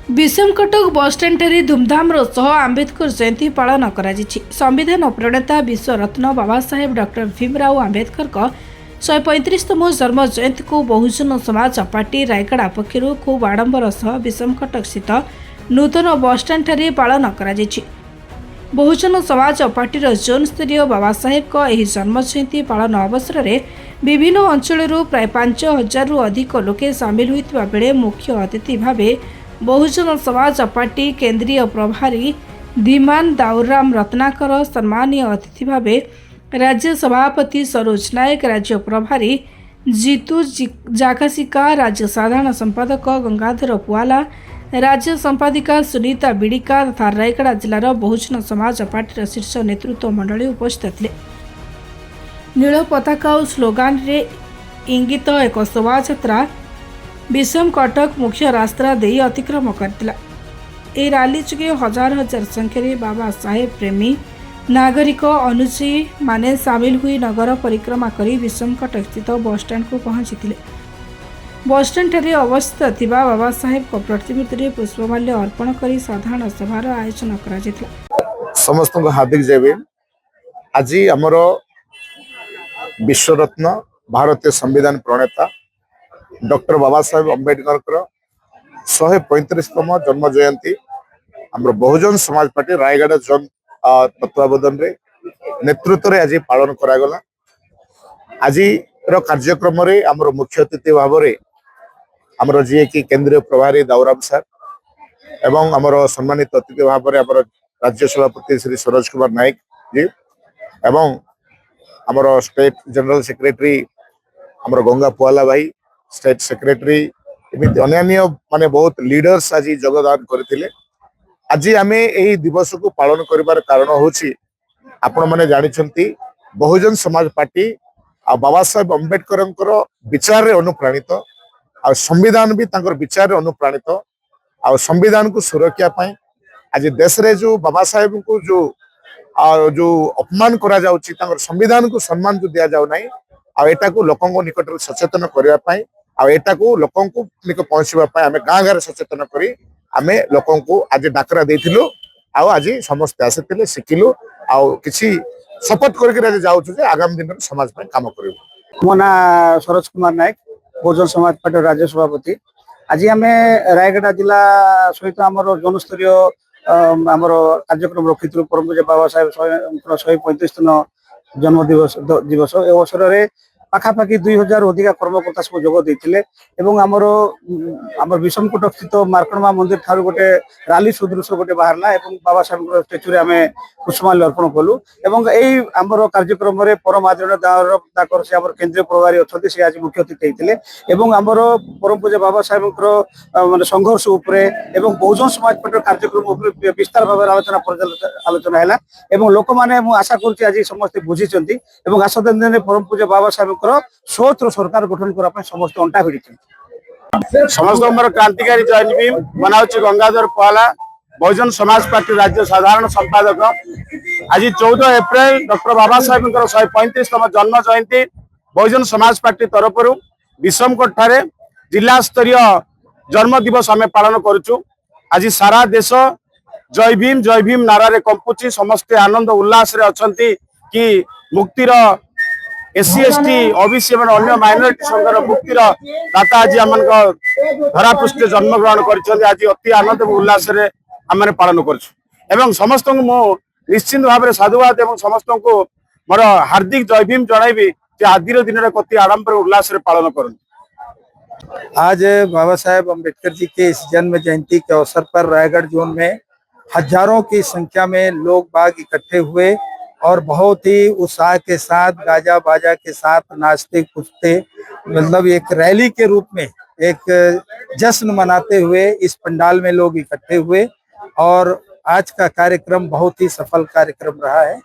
विषमकटक bus stand धूमधाम सह आंबेडकर जयंती पालन कर संविधान प्रणेता विश्वरत्न बाबा साहेब डॉक्टर भीमराव आंबेडकर 135तम जन्म जयंती को बहुजन समाज पार्टी रायगड़ा पक्षर खूब आडंबर सह विषमकटक स्थित नूतन बसस्टाण्ड पालन कर बहुजन समाज पार्टी जोन स्तरीय बाबा साहेब जन्म जयंती पालन अवसर में विभिन्न अंचल प्राय 5000 अधिक लोके सामिल होता बेले मुख्य अतिथि भाव बहुजन समाज पार्टी केंद्रीय प्रभारी धीमान दाऊराम रत्नाकर, सम्मानीय अतिथि भाव राज्य सभापति सरोज नायक, राज्य प्रभारी जीतू जाकासिका, राज्य साधारण संपादक गंगाधर पुआला, राज्य संपादिका सुनीता बिड़िका तथा रायगड़ा जिलार बहुजन समाज पार्टी शीर्ष नेतृत्व मंडली उपस्थित थे। नील पताका और स्लोगान रे इंगित एक शोभायात्रा विषमकटक मुख्य रास्ता दे अतिक्रम करथिला। ए रैली जोगे हजार हजार संख्यारे बाबा साहेब प्रेमी नागरिक अनुयायी माने सामिल हुई नगर परिक्रमा करी विषमकटक स्थित बस स्टैंड को पहुंची। बस स्टैंड ठारे अवस्थित थिबा बाबा साहेब को प्रतिमूर्ति रे पुष्पमाल्य अर्पण करी साधारण सभार आयोजन करा जेतला। समस्त को हार्दिक जय भीम। आज आमर विश्वरत्न भारतीय संविधान प्रणेता डॉक्टर बाबा साहेब अम्बेडकर 135तम जन्म जयंती आम बहुजन समाज पार्टी रायगढ़ जोन तत्वावधान रे नेतृत्व रे आज पालन करागला। आज कार्यक्रम रे आमर मुख्य अतिथि भाव में आमर जी कि केंद्रीय प्रभारी दाऊराम सर एवं आमर सम्मानित अतिथि भाव में आमर राज्य सभापति श्री सरोज कुमार नायक जी एवं आमर स्टेट जनरल सेक्रेटरी आमर गंगा पुआला भाई, स्टेट सेक्रेटरी एमती अन्य माने बहुत लीडर्स आज योगदान करथिले। आज आमे एही दिवस को पालन करिवार कारण होछि आपण माने जानिछंती बहुजन समाज पार्टी आ बाबा साहेब अम्बेडकर विचार रे अनुप्राणित आ संविधान भी तांकर विचार रे अनुप्राणित आ संविधान को सुरक्षा पाई आज देश रे जो बाबा साहेब को जो अपमान करा जाउछि तांकर संविधान को सम्मान जो दिया जाउ नाही आ एटा को लोकन को निकट रे सचेतन करिया पाई आ एटा को लोकन को निक पहुंचबा पाई आमे गां गां रे सचेतन करी आमे लोकन को आज डाकरा देथिलु आ आज समस्त आसेतिले सिखिलु आ किछि शपथ करके आज जाउछु जे आगामी दिन में समाज में काम करिवु। मोना सरोज कुमार नायक बहुजन समाज पार्टी राज्य सभापति। आज आमे रायगड़ा जिला सहित आमर जोन स्तरीय आमर कार्यक्रम रखिथु परम पूज्य बाबा साहेब 135तम जन्म दिवस ए अवसर में पाखापाखि 2000 अधिक कर्मकर्ता सब जोग देते आमर विषमकटक स्थित मार्कणमा मंदिर ठार गोटे राली सदृश गोटे बाहरला बाबा साहेब स्टेच्यू रे आमे पुष्पमाल्य अर्पण कलु यही आमर कार्यक्रम में परम आदरणीय दाकर से आमर केंद्रीय प्रभारी अच्छा से आज मुख्य अतिथि होते आमर परम पूज्य बाबा साहेब माने संघर्ष उपरे बहुजन समाज पार्टी कार्यक्रम उपरे विस्तार भाव आलोचना है लोक मैंने आशा करुँच आज समस्ते बुझी आसत दिन परम पूज्य बाबा साहेब स्वतंत्र सरकार गठन करने समस्त अंटा भिड़ी समस्त क्रांतिकारी जयंती भीम मनाउछि गंगाधर पुआला बहुजन समाज पार्टी राज्य साधारण संपादक। आज 14 एप्रिल डॉक्टर बाबा साहेब 135तम जन्म जयंती बहुजन समाज पार्टी तरफ विषमकट ठारे जिला स्तरीय जन्म दिवस आम पालन करुचु। आज सारा देश जय भीम नारा रे कंपुची समस्ते आनंद उल्लास रे अछंती कि मुक्तिर एससी एसटी ओबीसी अन्य माइनॉरिटी संघर मुक्तिर दाता आज आम धरापृष्ठ जन्म ग्रहण कर आज अति आनंद उल्लास रे आम पालन कर समस्त निश्चिंत भाव में साधुवाद और समस्त को मोर हार्दिक जय भीम जनइबी आज दिन में कति आडंबर उल्लास रे पालन कर। आज बाबा साहेब अम्बेडकर जी के इस जन्म जयंती के अवसर पर रायगढ़ जोन में हजारों की संख्या में लोग बाग इकट्ठे हुए और बहुत ही उत्साह के साथ गाजा बाजा के साथ नाचते कूदते मतलब एक रैली के रूप में एक जश्न मनाते हुए इस पंडाल में लोग इकट्ठे हुए और आज का कार्यक्रम बहुत ही सफल कार्यक्रम रहा है।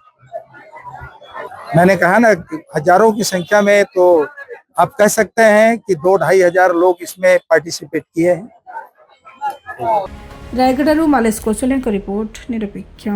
मैंने कहा ना हजारों की संख्या में, तो आप कह सकते हैं कि 2-2.5 हजार लोग इसमें पार्टिसिपेट किए हैं। रायगढ़ मालेश कौशल रिपोर्ट निरपेक्ष।